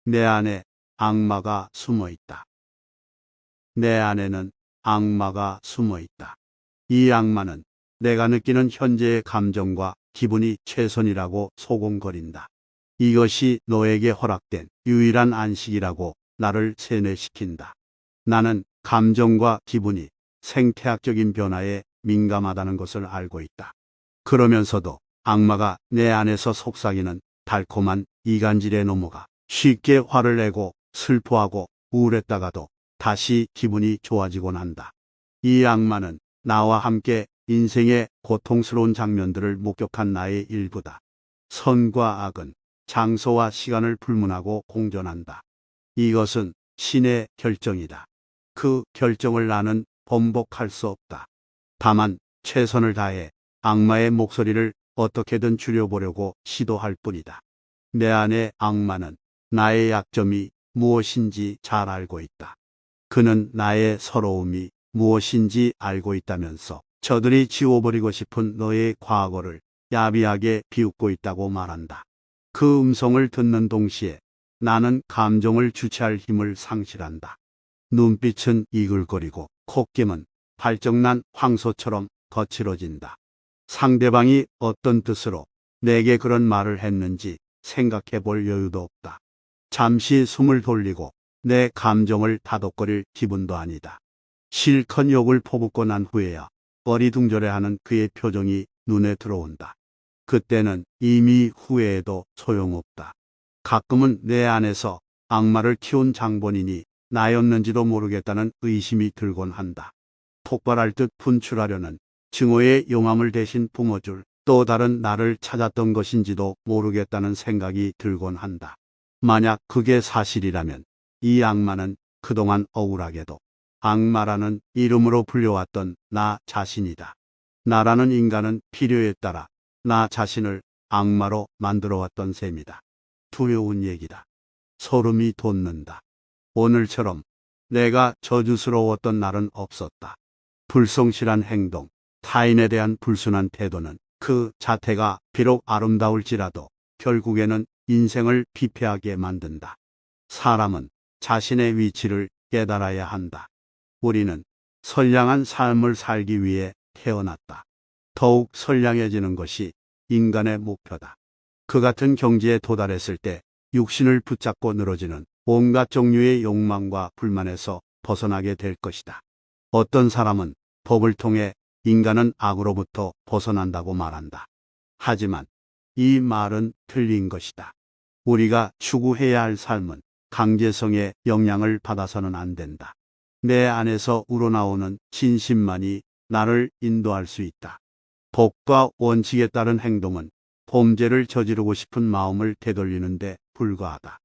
내 안에 악마가 숨어 있다. 내 안에는 악마가 숨어 있다. 이 악마는 내가 느끼는 현재의 감정과 기분이 최선이라고 소곤거린다. 이것이 너에게 허락된 유일한 안식이라고 나를 세뇌시킨다. 나는 감정과 기분이 생태학적인 변화에 민감하다는 것을 알고 있다. 그러면서도 악마가 내 안에서 속삭이는 달콤한 이간질에 넘어가 쉽게 화를 내고 슬퍼하고 우울했다가도 다시 기분이 좋아지곤 한다. 이 악마는 나와 함께 인생의 고통스러운 장면들을 목격한 나의 일부다. 선과 악은 장소와 시간을 불문하고 공존한다. 이것은 신의 결정이다. 그 결정을 나는 번복할 수 없다. 다만 최선을 다해 악마의 목소리를 어떻게든 줄여보려고 시도할 뿐이다. 내 안의 악마는 나의 약점이 무엇인지 잘 알고 있다. 그는 나의 서러움이 무엇인지 알고 있다면서 저들이 지워버리고 싶은 너의 과거를 야비하게 비웃고 있다고 말한다. 그 음성을 듣는 동시에 나는 감정을 주체할 힘을 상실한다. 눈빛은 이글거리고 콧김은 발정난 황소처럼 거칠어진다. 상대방이 어떤 뜻으로 내게 그런 말을 했는지 생각해 볼 여유도 없다. 잠시 숨을 돌리고 내 감정을 다독거릴 기분도 아니다. 실컷 욕을 퍼붓고 난 후에야 어리둥절해하는 그의 표정이 눈에 들어온다. 그때는 이미 후회해도 소용없다. 가끔은 내 안에서 악마를 키운 장본인이 나였는지도 모르겠다는 의심이 들곤 한다. 폭발할 듯 분출하려는 증오의 용암을 대신 뿜어줄 또 다른 나를 찾았던 것인지도 모르겠다는 생각이 들곤 한다. 만약 그게 사실이라면 이 악마는 그동안 억울하게도 악마라는 이름으로 불려왔던 나 자신이다. 나라는 인간은 필요에 따라 나 자신을 악마로 만들어왔던 셈이다. 두려운 얘기다. 소름이 돋는다. 오늘처럼 내가 저주스러웠던 날은 없었다. 불성실한 행동, 타인에 대한 불순한 태도는 그 자태가 비록 아름다울지라도 결국에는 인생을 피폐하게 만든다. 사람은 자신의 위치를 깨달아야 한다. 우리는 선량한 삶을 살기 위해 태어났다. 더욱 선량해지는 것이 인간의 목표다. 그 같은 경지에 도달했을 때 육신을 붙잡고 늘어지는 온갖 종류의 욕망과 불만에서 벗어나게 될 것이다. 어떤 사람은 법을 통해 인간은 악으로부터 벗어난다고 말한다. 하지만 이 말은 틀린 것이다. 우리가 추구해야 할 삶은 강제성의 영향을 받아서는 안 된다. 내 안에서 우러나오는 진심만이 나를 인도할 수 있다. 법과 원칙에 따른 행동은 범죄를 저지르고 싶은 마음을 되돌리는데 불과하다.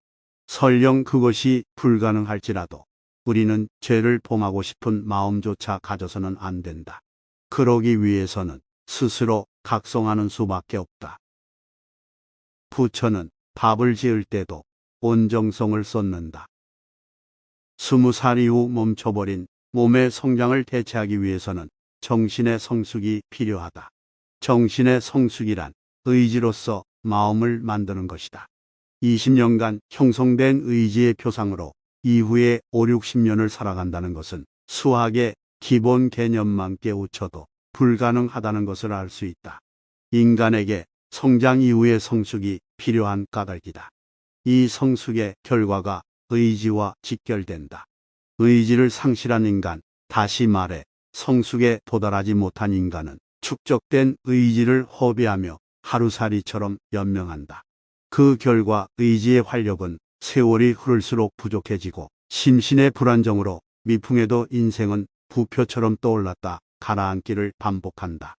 설령 그것이 불가능할지라도 우리는 죄를 범하고 싶은 마음조차 가져서는 안 된다. 그러기 위해서는 스스로 각성하는 수밖에 없다. 부처는 밥을 지을 때도 온정성을 쏟는다. 20살 이후 멈춰버린 몸의 성장을 대체하기 위해서는 정신의 성숙이 필요하다. 정신의 성숙이란 의지로서 마음을 만드는 것이다. 20년간 형성된 의지의 표상으로 이후에 5, 60년을 살아간다는 것은 수학의 기본 개념만 깨우쳐도 불가능하다는 것을 알 수 있다. 인간에게 성장 이후의 성숙이 필요한 까닭이다. 이 성숙의 결과가 의지와 직결된다. 의지를 상실한 인간, 다시 말해 성숙에 도달하지 못한 인간은 축적된 의지를 허비하며 하루살이처럼 연명한다. 그 결과 의지의 활력은 세월이 흐를수록 부족해지고 심신의 불안정으로 미풍에도 인생은 부표처럼 떠올랐다 가라앉기를 반복한다.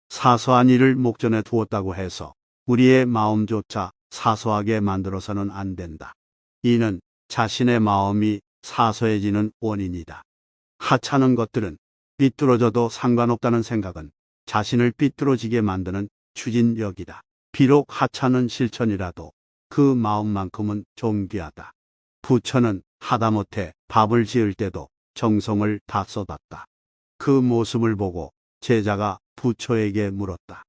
사소한 일을 목전에 두었다고 해서 우리의 마음조차 사소하게 만들어서는 안 된다. 이는 자신의 마음이 사소해지는 원인이다. 하찮은 것들은 삐뚤어져도 상관없다는 생각은 자신을 삐뚤어지게 만드는 추진력이다. 비록 하찮은 실천이라도 그 마음만큼은 존귀하다. 부처는 하다못해 밥을 지을 때도 정성을 다 쏟았다. 그 모습을 보고 제자가 부처에게 물었다.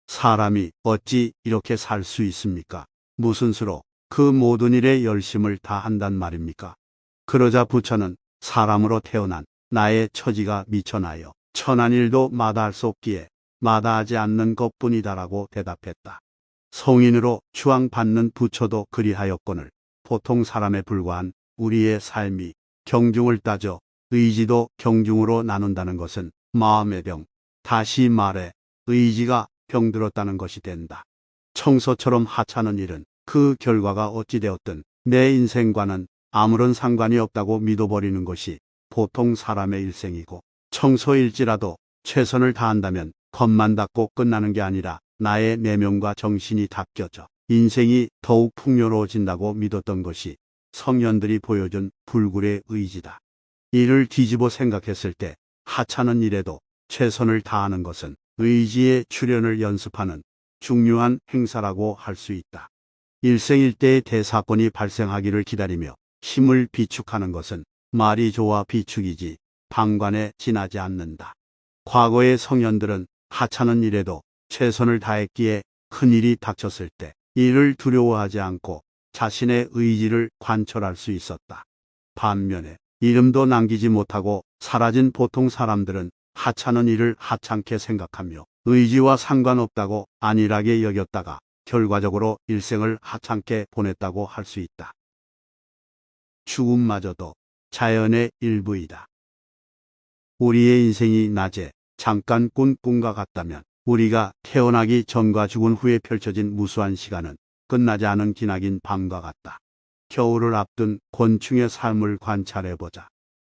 사람이 어찌 이렇게 살 수 있습니까? 무슨 수로 그 모든 일에 열심을 다한단 말입니까? 그러자 부처는 사람으로 태어난 나의 처지가 미천하여 천한 일도 마다할 수 없기에 마다하지 않는 것뿐이다라고 대답했다. 성인으로 추앙받는 부처도 그리하였거늘 보통 사람에 불과한 우리의 삶이 경중을 따져 의지도 경중으로 나눈다는 것은 마음의 병, 다시 말해 의지가 병들었다는 것이 된다. 청소처럼 하찮은 일은 그 결과가 어찌되었든 내 인생과는 아무런 상관이 없다고 믿어버리는 것이 보통 사람의 일생이고, 청소일지라도 최선을 다한다면 겁만 닫고 끝나는 게 아니라 나의 내면과 정신이 닦여져 인생이 더욱 풍요로워진다고 믿었던 것이 성현들이 보여준 불굴의 의지다. 이를 뒤집어 생각했을 때 하찮은 일에도 최선을 다하는 것은 의지의 출현을 연습하는 중요한 행사라고 할 수 있다. 일생일대의 대사건이 발생하기를 기다리며 힘을 비축하는 것은 말이 좋아 비축이지 방관에 지나지 않는다. 과거의 성현들은 하찮은 일에도 최선을 다했기에 큰일이 닥쳤을 때 이를 두려워하지 않고 자신의 의지를 관철할 수 있었다. 반면에 이름도 남기지 못하고 사라진 보통 사람들은 하찮은 일을 하찮게 생각하며 의지와 상관없다고 안일하게 여겼다가 결과적으로 일생을 하찮게 보냈다고 할 수 있다. 죽음마저도 자연의 일부이다. 우리의 인생이 낮에 잠깐 꾼 꿈과 같다면 우리가 태어나기 전과 죽은 후에 펼쳐진 무수한 시간은 끝나지 않은 기나긴 밤과 같다. 겨울을 앞둔 곤충의 삶을 관찰해보자.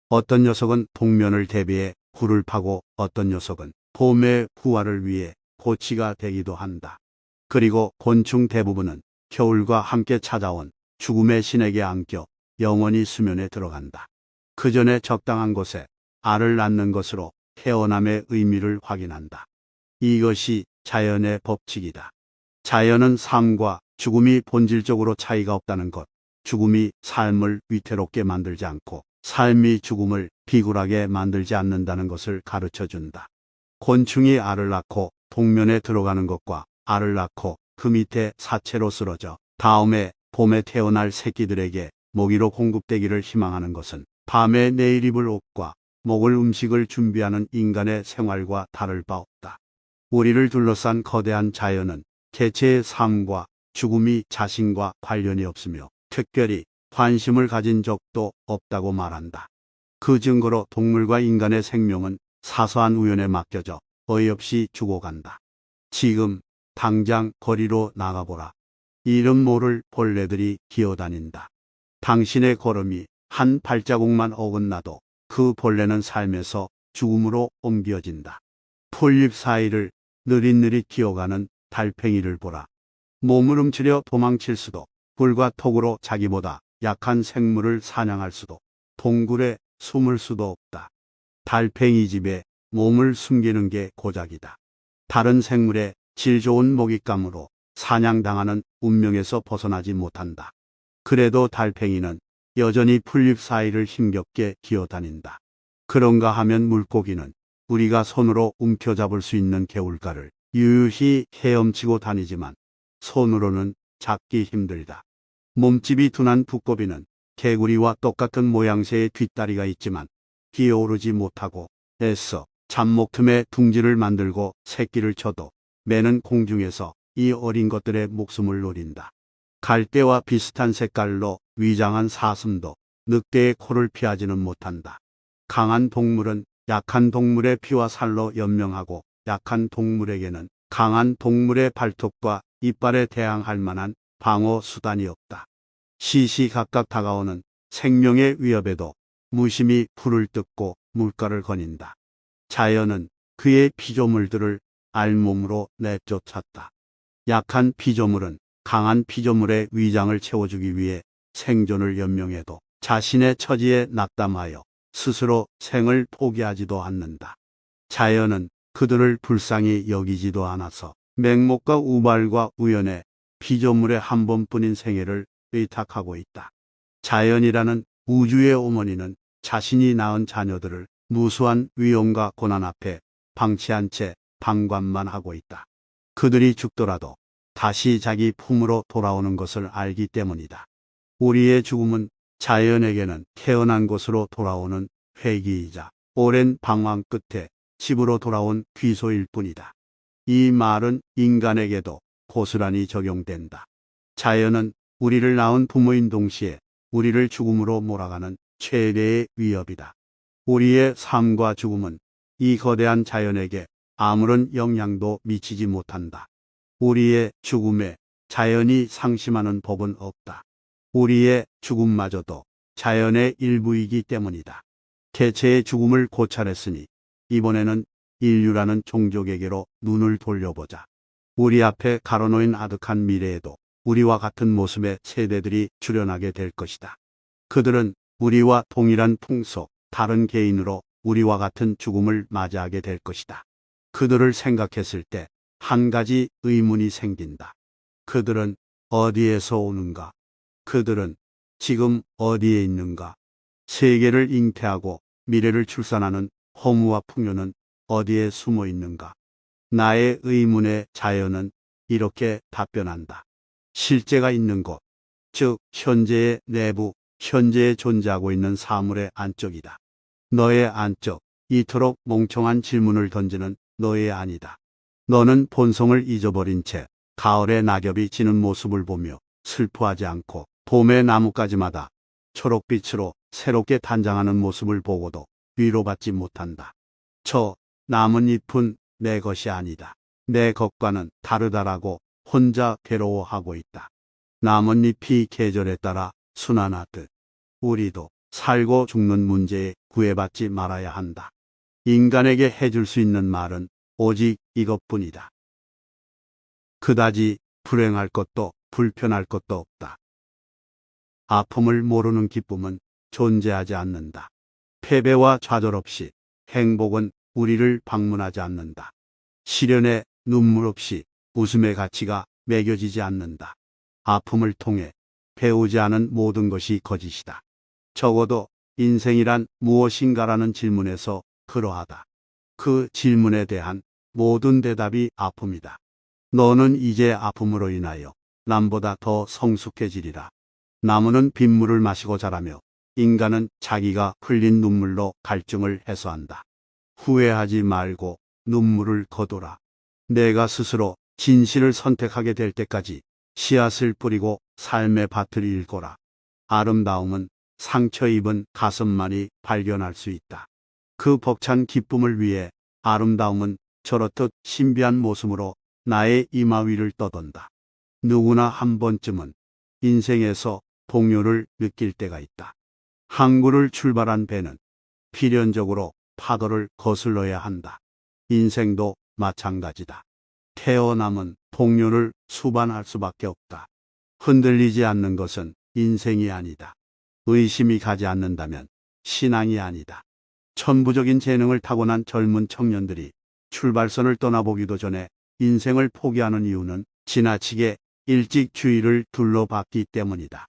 어떤 녀석은 동면을 대비해 굴을 파고 어떤 녀석은 봄의 부활을 위해 고치가 되기도 한다. 그리고 곤충 대부분은 겨울과 함께 찾아온 죽음의 신에게 안겨 영원히 수면에 들어간다. 그 전에 적당한 곳에 알을 낳는 것으로 태어남의 의미를 확인한다. 이것이 자연의 법칙이다. 자연은 삶과 죽음이 본질적으로 차이가 없다는 것, 죽음이 삶을 위태롭게 만들지 않고 삶이 죽음을 비굴하게 만들지 않는다는 것을 가르쳐준다. 곤충이 알을 낳고 동면에 들어가는 것과 알을 낳고 그 밑에 사체로 쓰러져 다음에 봄에 태어날 새끼들에게 먹이로 공급되기를 희망하는 것은 밤에 내일 입을 옷과 먹을 음식을 준비하는 인간의 생활과 다를 바 없다. 우리를 둘러싼 거대한 자연은 개체의 삶과 죽음이 자신과 관련이 없으며 특별히 관심을 가진 적도 없다고 말한다. 그 증거로 동물과 인간의 생명은 사소한 우연에 맡겨져 어이없이 죽어간다. 지금 당장 거리로 나가보라. 이름 모를 벌레들이 기어다닌다. 당신의 걸음이 한 발자국만 어긋나도 그 벌레는 삶에서 죽음으로 옮겨진다. 풀잎 사이를 느릿느릿 기어가는 달팽이를 보라. 몸을 움츠려 도망칠 수도, 불과 톡으로 자기보다 약한 생물을 사냥할 수도, 동굴에 숨을 수도 없다. 달팽이 집에 몸을 숨기는 게 고작이다. 다른 생물의 질 좋은 먹잇감으로 사냥당하는 운명에서 벗어나지 못한다. 그래도 달팽이는 여전히 풀잎 사이를 힘겹게 기어다닌다. 그런가 하면 물고기는 우리가 손으로 움켜잡을 수 있는 개울가를 유유히 헤엄치고 다니지만 손으로는 잡기 힘들다. 몸집이 둔한 두꺼비는 개구리와 똑같은 모양새의 뒷다리가 있지만 기어오르지 못하고 애써 잡목 틈에 둥지를 만들고 새끼를 쳐도 매는 공중에서 이 어린 것들의 목숨을 노린다. 갈대와 비슷한 색깔로 위장한 사슴도 늑대의 코를 피하지는 못한다. 강한 동물은 약한 동물의 피와 살로 연명하고 약한 동물에게는 강한 동물의 발톱과 이빨에 대항할 만한 방어 수단이 없다. 시시각각 다가오는 생명의 위협에도 무심히 불을 뜯고 물가를 거닌다. 자연은 그의 피조물들을 알몸으로 내쫓았다. 약한 피조물은 강한 피조물의 위장을 채워주기 위해 생존을 연명해도 자신의 처지에 낙담하여 스스로 생을 포기하지도 않는다. 자연은 그들을 불쌍히 여기지도 않아서 맹목과 우발과 우연에 피조물의 한 번뿐인 생애를 의탁하고 있다. 자연이라는 우주의 어머니는 자신이 낳은 자녀들을 무수한 위험과 고난 앞에 방치한 채 방관만 하고 있다. 그들이 죽더라도 다시 자기 품으로 돌아오는 것을 알기 때문이다. 우리의 죽음은 자연에게는 태어난 곳으로 돌아오는 회귀이자 오랜 방황 끝에 집으로 돌아온 귀소일 뿐이다. 이 말은 인간에게도 고스란히 적용된다. 자연은 우리를 낳은 부모인 동시에 우리를 죽음으로 몰아가는 최대의 위협이다. 우리의 삶과 죽음은 이 거대한 자연에게 아무런 영향도 미치지 못한다. 우리의 죽음에 자연이 상심하는 법은 없다. 우리의 죽음마저도 자연의 일부이기 때문이다. 개체의 죽음을 고찰했으니 이번에는 인류라는 종족에게로 눈을 돌려보자. 우리 앞에 가로놓인 아득한 미래에도 우리와 같은 모습의 세대들이 출현하게 될 것이다. 그들은 우리와 동일한 풍속, 다른 개인으로 우리와 같은 죽음을 맞이하게 될 것이다. 그들을 생각했을 때 한 가지 의문이 생긴다. 그들은 어디에서 오는가? 그들은 지금 어디에 있는가? 세계를 잉태하고 미래를 출산하는 허무와 풍요는 어디에 숨어 있는가? 나의 의문에 자연은 이렇게 답변한다. 실제가 있는 곳, 즉 현재의 내부, 현재에 존재하고 있는 사물의 안쪽이다. 너의 안쪽, 이토록 멍청한 질문을 던지는 너의 아니다. 너는 본성을 잊어버린 채 가을의 낙엽이 지는 모습을 보며 슬퍼하지 않고 봄의 나뭇가지마다 초록빛으로 새롭게 단장하는 모습을 보고도 위로받지 못한다. 저 나뭇잎은 내 것이 아니다. 내 것과는 다르다라고 혼자 괴로워하고 있다. 나뭇잎이 계절에 따라 순환하듯 우리도 살고 죽는 문제에 구애받지 말아야 한다. 인간에게 해줄 수 있는 말은 오직 이것뿐이다. 그다지 불행할 것도 불편할 것도 없다. 아픔을 모르는 기쁨은 존재하지 않는다. 패배와 좌절 없이 행복은 우리를 방문하지 않는다. 시련에 눈물 없이 웃음의 가치가 매겨지지 않는다. 아픔을 통해 배우지 않은 모든 것이 거짓이다. 적어도 인생이란 무엇인가라는 질문에서 그러하다. 그 질문에 대한 모든 대답이 아픔이다. 너는 이제 아픔으로 인하여 남보다 더 성숙해지리라. 나무는 빗물을 마시고 자라며 인간은 자기가 흘린 눈물로 갈증을 해소한다. 후회하지 말고 눈물을 거둬라. 내가 스스로 진실을 선택하게 될 때까지 씨앗을 뿌리고 삶의 밭을 일궈라. 아름다움은 상처 입은 가슴만이 발견할 수 있다. 그 벅찬 기쁨을 위해 아름다움은 저렇듯 신비한 모습으로 나의 이마 위를 떠돈다. 누구나 한 번쯤은 인생에서 동요를 느낄 때가 있다. 항구를 출발한 배는 필연적으로 파도를 거슬러야 한다. 인생도 마찬가지다. 태어남은 동요를 수반할 수밖에 없다. 흔들리지 않는 것은 인생이 아니다. 의심이 가지 않는다면 신앙이 아니다. 천부적인 재능을 타고난 젊은 청년들이 출발선을 떠나보기도 전에 인생을 포기하는 이유는 지나치게 일찍 주위를 둘러봤기 때문이다.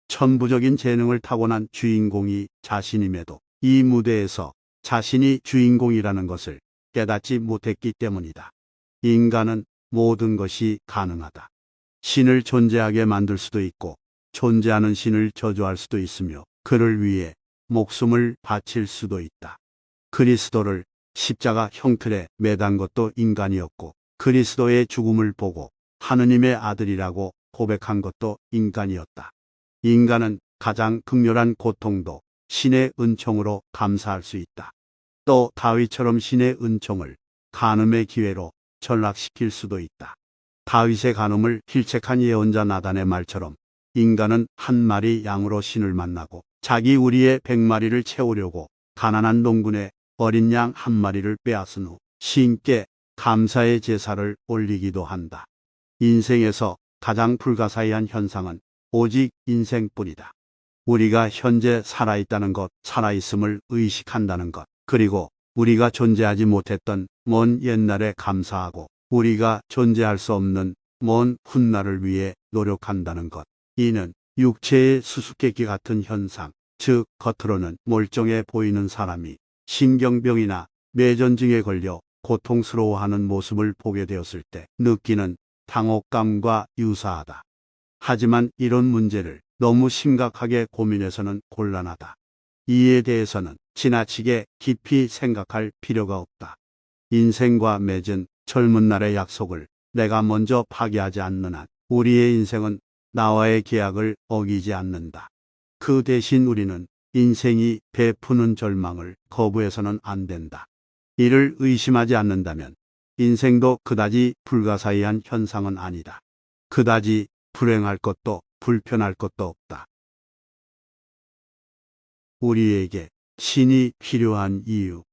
천부적인 재능을 타고난 주인공이 자신임에도 이 무대에서 자신이 주인공이라는 것을 깨닫지 못했기 때문이다. 인간은 모든 것이 가능하다. 신을 존재하게 만들 수도 있고 존재하는 신을 저주할 수도 있으며 그를 위해 목숨을 바칠 수도 있다. 그리스도를 십자가 형틀에 매단 것도 인간이었고 그리스도의 죽음을 보고 하느님의 아들이라고 고백한 것도 인간이었다. 인간은 가장 극렬한 고통도 신의 은총으로 감사할 수 있다. 또 다윗처럼 신의 은총을 간음의 기회로 전락시킬 수도 있다. 다윗의 간음을 필책한 예언자 나단의 말처럼 인간은 한 마리 양으로 신을 만나고 자기 우리의 100마리를 채우려고 가난한 농군의 어린 양 한 마리를 빼앗은 후 신께 감사의 제사를 올리기도 한다. 인생에서 가장 불가사의한 현상은 오직 인생뿐이다. 우리가 현재 살아있다는 것, 살아있음을 의식한다는 것, 그리고 우리가 존재하지 못했던 먼 옛날에 감사하고 우리가 존재할 수 없는 먼 훗날을 위해 노력한다는 것. 이는 육체의 수수께끼 같은 현상, 즉 겉으로는 멀쩡해 보이는 사람이 신경병이나 뇌전증에 걸려 고통스러워하는 모습을 보게 되었을 때 느끼는 당혹감과 유사하다. 하지만 이런 문제를 너무 심각하게 고민해서는 곤란하다. 이에 대해서는 지나치게 깊이 생각할 필요가 없다. 인생과 맺은 젊은 날의 약속을 내가 먼저 파기하지 않는 한 우리의 인생은 나와의 계약을 어기지 않는다. 그 대신 우리는 인생이 베푸는 절망을 거부해서는 안 된다. 이를 의심하지 않는다면 인생도 그다지 불가사의한 현상은 아니다. 그다지 불행할 것도 불편할 것도 없다. 우리에게 신이 필요한 이유.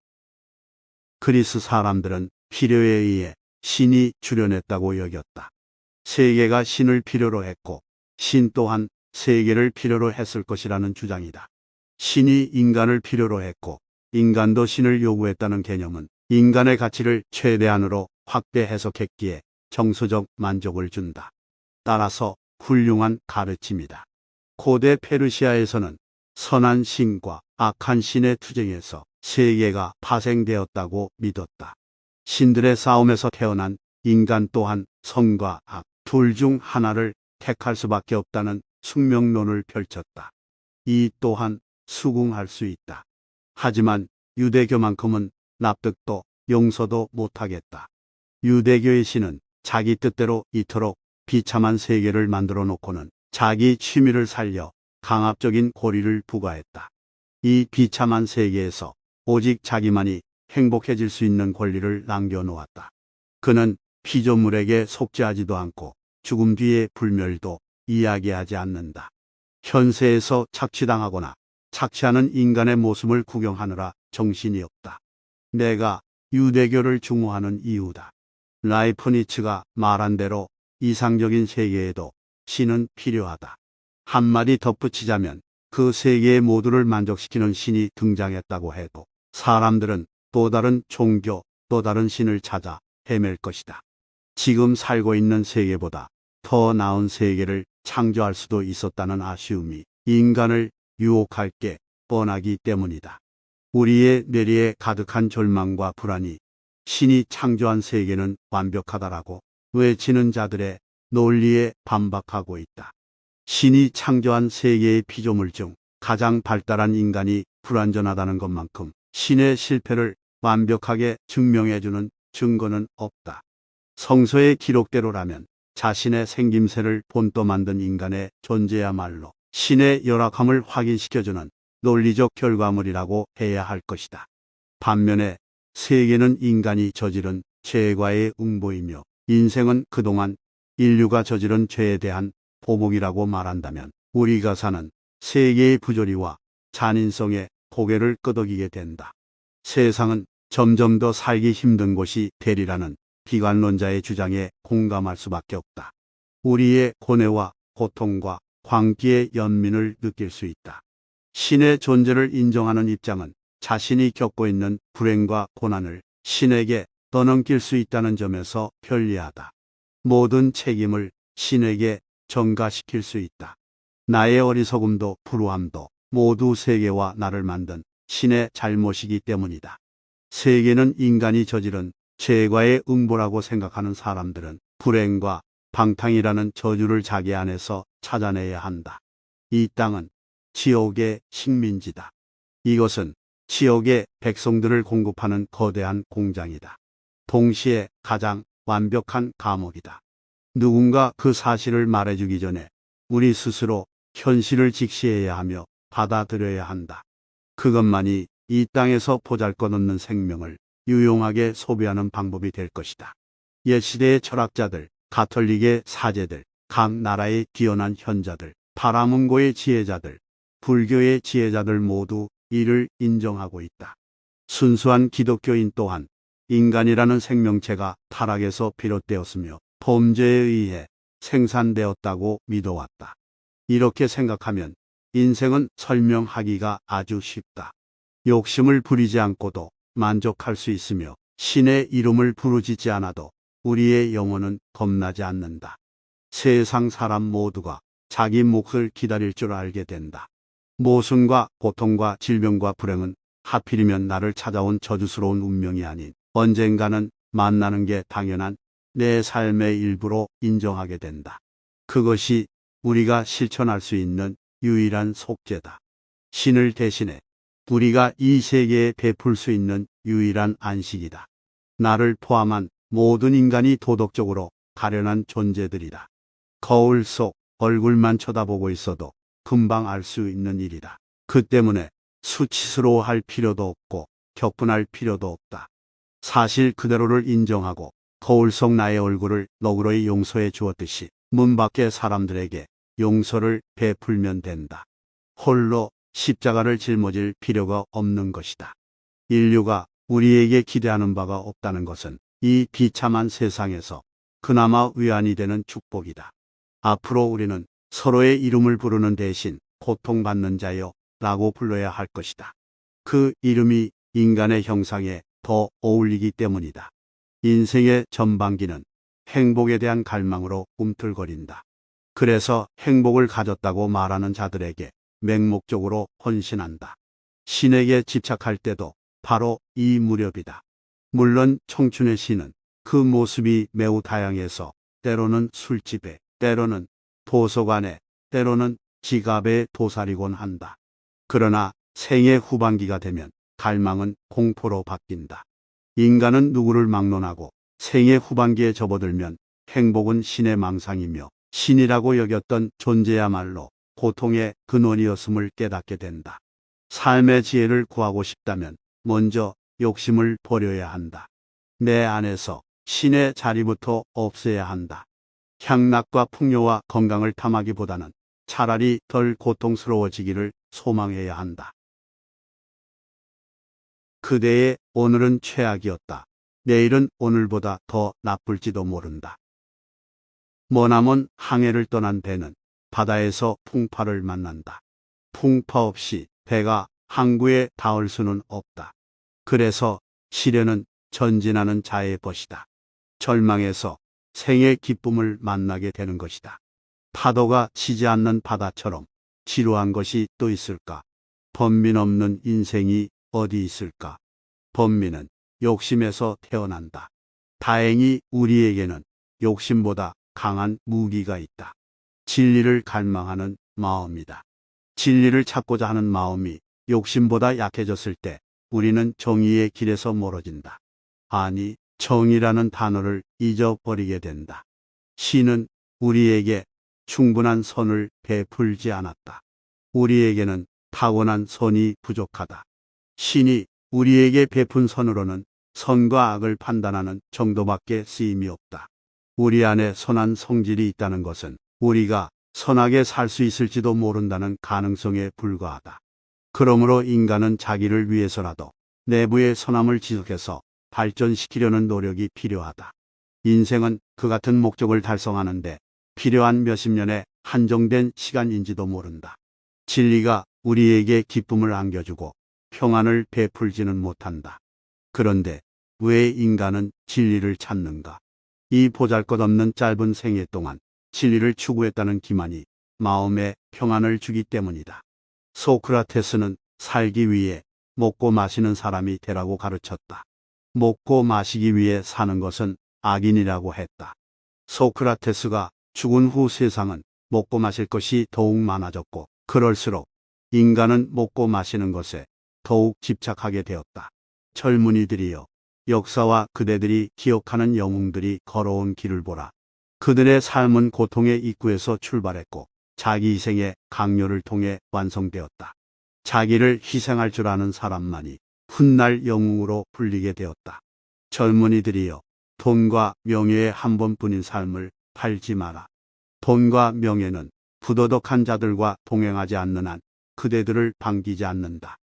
그리스 사람들은 필요에 의해 신이 출현했다고 여겼다. 세계가 신을 필요로 했고 신 또한 세계를 필요로 했을 것이라는 주장이다. 신이 인간을 필요로 했고 인간도 신을 요구했다는 개념은 인간의 가치를 최대한으로 확대 해석했기에 정서적 만족을 준다. 따라서 훌륭한 가르침이다. 고대 페르시아에서는 선한 신과 악한 신의 투쟁에서 세계가 파생되었다고 믿었다. 신들의 싸움에서 태어난 인간 또한 선과 악 둘 중 하나를 택할 수밖에 없다는 숙명론을 펼쳤다. 이 또한 수긍할 수 있다. 하지만 유대교만큼은 납득도 용서도 못하겠다. 유대교의 신은 자기 뜻대로 이토록 비참한 세계를 만들어 놓고는 자기 취미를 살려 강압적인 고리를 부과했다. 이 비참한 세계에서 오직 자기만이 행복해질 수 있는 권리를 남겨놓았다. 그는 피조물에게 속죄하지도 않고 죽음 뒤의 불멸도 이야기하지 않는다. 현세에서 착취당하거나 착취하는 인간의 모습을 구경하느라 정신이 없다. 내가 유대교를 중호하는 이유다. 라이프니츠가 말한 대로 이상적인 세계에도 신은 필요하다. 한마디 덧붙이자면 그 세계의 모두를 만족시키는 신이 등장했다고 해도 사람들은 또 다른 종교, 또 다른 신을 찾아 헤맬 것이다. 지금 살고 있는 세계보다 더 나은 세계를 창조할 수도 있었다는 아쉬움이 인간을 유혹할 게 뻔하기 때문이다. 우리의 뇌리에 가득한 절망과 불안이 신이 창조한 세계는 완벽하다라고 외치는 자들의 논리에 반박하고 있다. 신이 창조한 세계의 피조물 중 가장 발달한 인간이 불완전하다는 것만큼 신의 실패를 완벽하게 증명해주는 증거는 없다. 성서의 기록대로라면 자신의 생김새를 본떠 만든 인간의 존재야말로 신의 열악함을 확인시켜주는 논리적 결과물이라고 해야 할 것이다. 반면에 세계는 인간이 저지른 죄과의 응보이며 인생은 그동안 인류가 저지른 죄에 대한 보복이라고 말한다면 우리가 사는 세계의 부조리와 잔인성에 고개를 끄덕이게 된다. 세상은 점점 더 살기 힘든 곳이 되리라는 비관론자의 주장에 공감할 수밖에 없다. 우리의 고뇌와 고통과 광기의 연민을 느낄 수 있다. 신의 존재를 인정하는 입장은 자신이 겪고 있는 불행과 고난을 신에게 떠넘길 수 있다는 점에서 편리하다. 모든 책임을 신에게 전가시킬 수 있다. 나의 어리석음도 불우함도 모두 세계와 나를 만든 신의 잘못이기 때문이다. 세계는 인간이 저지른 죄과의 응보라고 생각하는 사람들은 불행과 방탕이라는 저주를 자기 안에서 찾아내야 한다. 이 땅은 지옥의 식민지다. 이것은 지옥의 백성들을 공급하는 거대한 공장이다. 동시에 가장 완벽한 감옥이다. 누군가 그 사실을 말해주기 전에 우리 스스로 현실을 직시해야 하며 받아들여야 한다. 그것만이 이 땅에서 보잘것없는 생명을 유용하게 소비하는 방법이 될 것이다. 옛시대의 철학자들, 가톨릭의 사제들, 각 나라의 뛰어난 현자들, 파라문고의 지혜자들, 불교의 지혜자들 모두 이를 인정하고 있다. 순수한 기독교인 또한 인간이라는 생명체가 타락에서 비롯되었으며 범죄에 의해 생산되었다고 믿어왔다. 이렇게 생각하면 인생은 설명하기가 아주 쉽다. 욕심을 부리지 않고도 만족할 수 있으며 신의 이름을 부르짖지 않아도 우리의 영혼은 겁나지 않는다. 세상 사람 모두가 자기 몫을 기다릴 줄 알게 된다. 모순과 고통과 질병과 불행은 하필이면 나를 찾아온 저주스러운 운명이 아닌 언젠가는 만나는 게 당연한 내 삶의 일부로 인정하게 된다. 그것이 우리가 실천할 수 있는 유일한 속죄다. 신을 대신해 우리가 이 세계에 베풀 수 있는 유일한 안식이다. 나를 포함한 모든 인간이 도덕적으로 가련한 존재들이다. 거울 속 얼굴만 쳐다보고 있어도 금방 알 수 있는 일이다. 그 때문에 수치스러워할 필요도 없고 격분할 필요도 없다. 사실 그대로를 인정하고 거울 속 나의 얼굴을 너그러이 용서해 주었듯이 문 밖의 사람들에게 용서를 베풀면 된다. 홀로 십자가를 짊어질 필요가 없는 것이다. 인류가 우리에게 기대하는 바가 없다는 것은 이 비참한 세상에서 그나마 위안이 되는 축복이다. 앞으로 우리는 서로의 이름을 부르는 대신 고통받는 자요 라고 불러야 할 것이다. 그 이름이 인간의 형상에 더 어울리기 때문이다. 인생의 전반기는 행복에 대한 갈망으로 꿈틀거린다. 그래서 행복을 가졌다고 말하는 자들에게 맹목적으로 헌신한다. 신에게 집착할 때도 바로 이 무렵이다. 물론 청춘의 신은 그 모습이 매우 다양해서 때로는 술집에, 때로는 도서관에, 때로는 지갑에 도사리곤 한다. 그러나 생의 후반기가 되면 갈망은 공포로 바뀐다. 인간은 누구를 막론하고 생의 후반기에 접어들면 행복은 신의 망상이며 신이라고 여겼던 존재야말로 고통의 근원이었음을 깨닫게 된다. 삶의 지혜를 구하고 싶다면 먼저 욕심을 버려야 한다. 내 안에서 신의 자리부터 없애야 한다. 향락과 풍요와 건강을 탐하기보다는 차라리 덜 고통스러워지기를 소망해야 한다. 그대의 오늘은 최악이었다. 내일은 오늘보다 더 나쁠지도 모른다. 머나먼 항해를 떠난 배는 바다에서 풍파를 만난다. 풍파 없이 배가 항구에 닿을 수는 없다. 그래서 시련은 전진하는 자의 것이다. 절망에서 생의 기쁨을 만나게 되는 것이다. 파도가 치지 않는 바다처럼 지루한 것이 또 있을까? 번민 없는 인생이 어디 있을까? 번민은 욕심에서 태어난다. 다행히 우리에게는 욕심보다 강한 무기가 있다. 진리를 갈망하는 마음이다. 진리를 찾고자 하는 마음이 욕심보다 약해졌을 때 우리는 정의의 길에서 멀어진다. 아니, 정의라는 단어를 잊어버리게 된다. 신은 우리에게 충분한 선을 베풀지 않았다. 우리에게는 타고난 선이 부족하다. 신이 우리에게 베푼 선으로는 선과 악을 판단하는 정도밖에 쓰임이 없다. 우리 안에 선한 성질이 있다는 것은 우리가 선하게 살 수 있을지도 모른다는 가능성에 불과하다. 그러므로 인간은 자기를 위해서라도 내부의 선함을 지속해서 발전시키려는 노력이 필요하다. 인생은 그 같은 목적을 달성하는데 필요한 몇십 년의 한정된 시간인지도 모른다. 진리가 우리에게 기쁨을 안겨주고 평안을 베풀지는 못한다. 그런데 왜 인간은 진리를 찾는가? 이 보잘것없는 짧은 생애 동안 진리를 추구했다는 기만이 마음에 평안을 주기 때문이다. 소크라테스는 살기 위해 먹고 마시는 사람이 되라고 가르쳤다. 먹고 마시기 위해 사는 것은 악인이라고 했다. 소크라테스가 죽은 후 세상은 먹고 마실 것이 더욱 많아졌고 그럴수록 인간은 먹고 마시는 것에 더욱 집착하게 되었다. 젊은이들이여, 역사와 그대들이 기억하는 영웅들이 걸어온 길을 보라. 그들의 삶은 고통의 입구에서 출발했고 자기 희생의 강요를 통해 완성되었다. 자기를 희생할 줄 아는 사람만이 훗날 영웅으로 불리게 되었다. 젊은이들이여, 돈과 명예에 한 번뿐인 삶을 팔지 마라. 돈과 명예는 부도덕한 자들과 동행하지 않는 한 그대들을 반기지 않는다.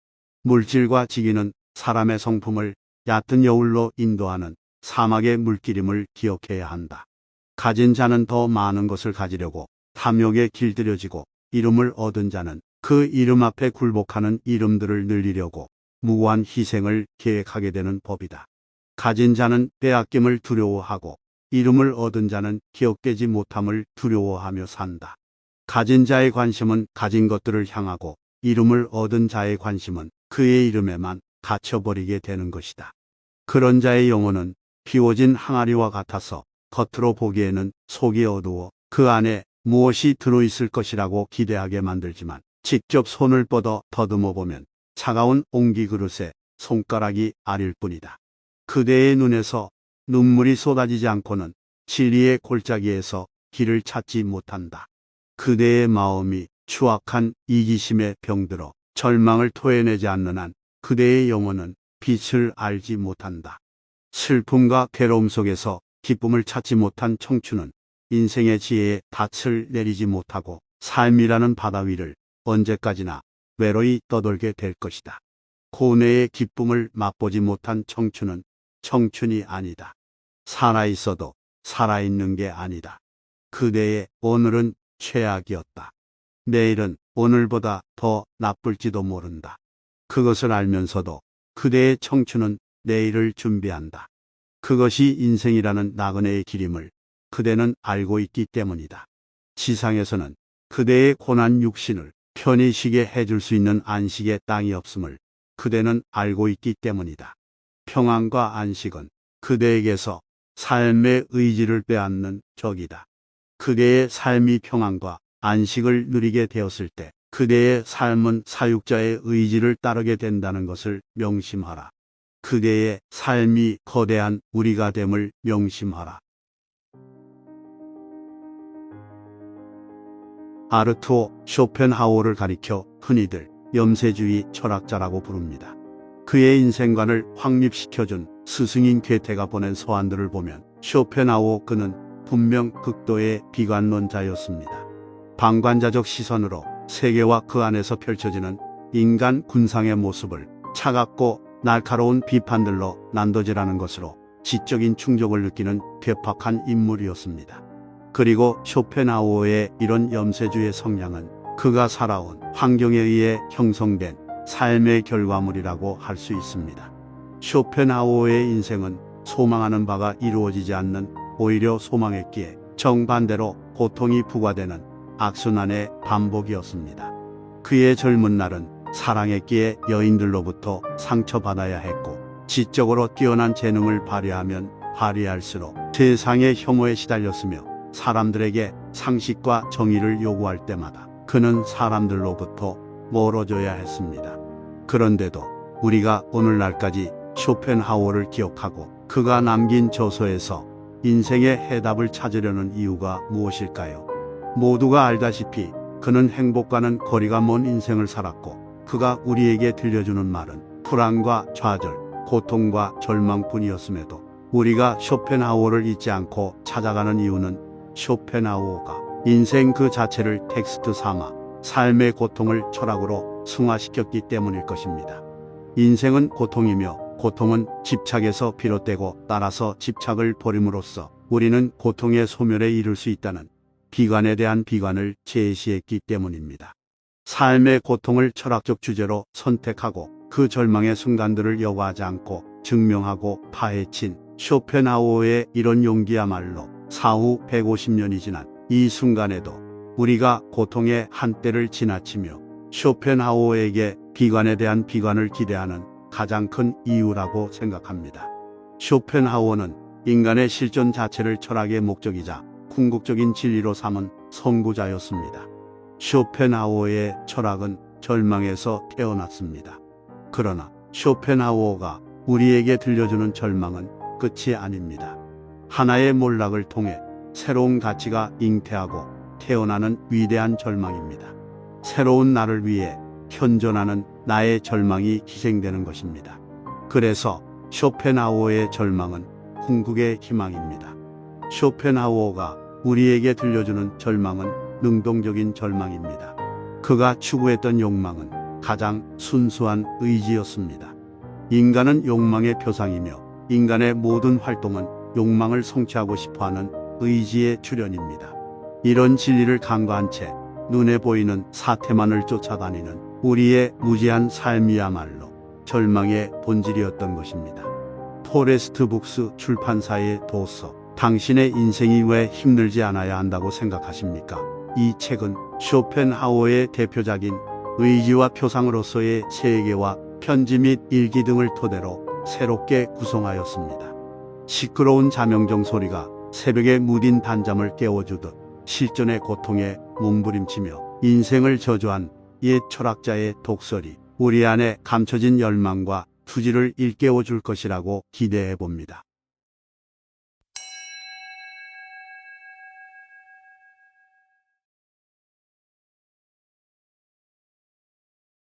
물질과 직위는 사람의 성품을 얕은 여울로 인도하는 사막의 물길임을 기억해야 한다. 가진 자는 더 많은 것을 가지려고 탐욕에 길들여지고 이름을 얻은 자는 그 이름 앞에 굴복하는 이름들을 늘리려고 무고한 희생을 계획하게 되는 법이다. 가진 자는 빼앗김을 두려워하고 이름을 얻은 자는 기억되지 못함을 두려워하며 산다. 가진 자의 관심은 가진 것들을 향하고 이름을 얻은 자의 관심은 그의 이름에만 갇혀버리게 되는 것이다. 그런 자의 영혼은 비워진 항아리와 같아서 겉으로 보기에는 속이 어두워 그 안에 무엇이 들어있을 것이라고 기대하게 만들지만 직접 손을 뻗어 더듬어 보면 차가운 옹기 그릇에 손가락이 아릴 뿐이다. 그대의 눈에서 눈물이 쏟아지지 않고는 진리의 골짜기에서 길을 찾지 못한다. 그대의 마음이 추악한 이기심에 병들어 절망을 토해내지 않는 한 그대의 영혼은 빛을 알지 못한다. 슬픔과 괴로움 속에서 기쁨을 찾지 못한 청춘은 인생의 지혜에 닻을 내리지 못하고 삶이라는 바다 위를 언제까지나 외로이 떠돌게 될 것이다. 고뇌의 기쁨을 맛보지 못한 청춘은 청춘이 아니다. 살아있어도 살아있는 게 아니다. 그대의 오늘은 최악이었다. 내일은 오늘보다 더 나쁠지도 모른다. 그것을 알면서도 그대의 청춘은 내일을 준비한다. 그것이 인생이라는 나그네의 길임을 그대는 알고 있기 때문이다. 지상에서는 그대의 고난 육신을 편히 쉬게 해줄 수 있는 안식의 땅이 없음을 그대는 알고 있기 때문이다. 평안과 안식은 그대에게서 삶의 의지를 빼앗는 적이다. 그대의 삶이 평안과 안식을 누리게 되었을 때 그대의 삶은 사육자의 의지를 따르게 된다는 것을 명심하라. 그대의 삶이 거대한 우리가 됨을 명심하라. 아르투어 쇼펜하우어를 가리켜 흔히들 염세주의 철학자라고 부릅니다. 그의 인생관을 확립시켜준 스승인 괴테가 보낸 서한들을 보면 쇼펜하우어 그는 분명 극도의 비관론자였습니다. 방관자적 시선으로 세계와 그 안에서 펼쳐지는 인간 군상의 모습을 차갑고 날카로운 비판들로 난도질하는 것으로 지적인 충족을 느끼는 괴팍한 인물이었습니다. 그리고 쇼펜하우어의 이런 염세주의 성향은 그가 살아온 환경에 의해 형성된 삶의 결과물이라고 할 수 있습니다. 쇼펜하우어의 인생은 소망하는 바가 이루어지지 않는 오히려 소망했기에 정반대로 고통이 부과되는 악순환의 반복이었습니다. 그의 젊은 날은 사랑했기에 여인들로부터 상처받아야 했고 지적으로 뛰어난 재능을 발휘하면 발휘할수록 세상의 혐오에 시달렸으며 사람들에게 상식과 정의를 요구할 때마다 그는 사람들로부터 멀어져야 했습니다. 그런데도 우리가 오늘날까지 쇼펜하우어를 기억하고 그가 남긴 저서에서 인생의 해답을 찾으려는 이유가 무엇일까요? 모두가 알다시피 그는 행복과는 거리가 먼 인생을 살았고 그가 우리에게 들려주는 말은 불안과 좌절, 고통과 절망뿐이었음에도 우리가 쇼펜하우어를 잊지 않고 찾아가는 이유는 쇼펜하우어가 인생 그 자체를 텍스트 삼아 삶의 고통을 철학으로 승화시켰기 때문일 것입니다. 인생은 고통이며 고통은 집착에서 비롯되고 따라서 집착을 버림으로써 우리는 고통의 소멸에 이를 수 있다는 비관에 대한 비관을 제시했기 때문입니다. 삶의 고통을 철학적 주제로 선택하고 그 절망의 순간들을 여과하지 않고 증명하고 파헤친 쇼펜하우어의 이런 용기야말로 사후 150년이 지난 이 순간에도 우리가 고통의 한때를 지나치며 쇼펜하우어에게 비관에 대한 비관을 기대하는 가장 큰 이유라고 생각합니다. 쇼펜하우어는 인간의 실존 자체를 철학의 목적이자 궁극적인 진리로 삼은 선구자였습니다. 쇼펜하우어의 철학은 절망에서 태어났습니다. 그러나 쇼펜하우어가 우리에게 들려주는 절망은 끝이 아닙니다. 하나의 몰락을 통해 새로운 가치가 잉태하고 태어나는 위대한 절망입니다. 새로운 나를 위해 현존하는 나의 절망이 희생되는 것입니다. 그래서 쇼펜하우어의 절망은 궁극의 희망입니다. 쇼펜하우어가 우리에게 들려주는 절망은 능동적인 절망입니다. 그가 추구했던 욕망은 가장 순수한 의지였습니다. 인간은 욕망의 표상이며 인간의 모든 활동은 욕망을 성취하고 싶어하는 의지의 출현입니다. 이런 진리를 간과한 채 눈에 보이는 사태만을 쫓아다니는 우리의 무지한 삶이야말로 절망의 본질이었던 것입니다. 포레스트 북스 출판사의 도서 당신의 인생이 왜 힘들지 않아야 한다고 생각하십니까? 이 책은 쇼펜하우어의 대표작인 의지와 표상으로서의 세계와 편지 및 일기 등을 토대로 새롭게 구성하였습니다. 시끄러운 자명종 소리가 새벽에 무딘 단잠을 깨워주듯 실존의 고통에 몸부림치며 인생을 저주한 옛 철학자의 독설이 우리 안에 감춰진 열망과 투지를 일깨워 줄 것이라고 기대해 봅니다.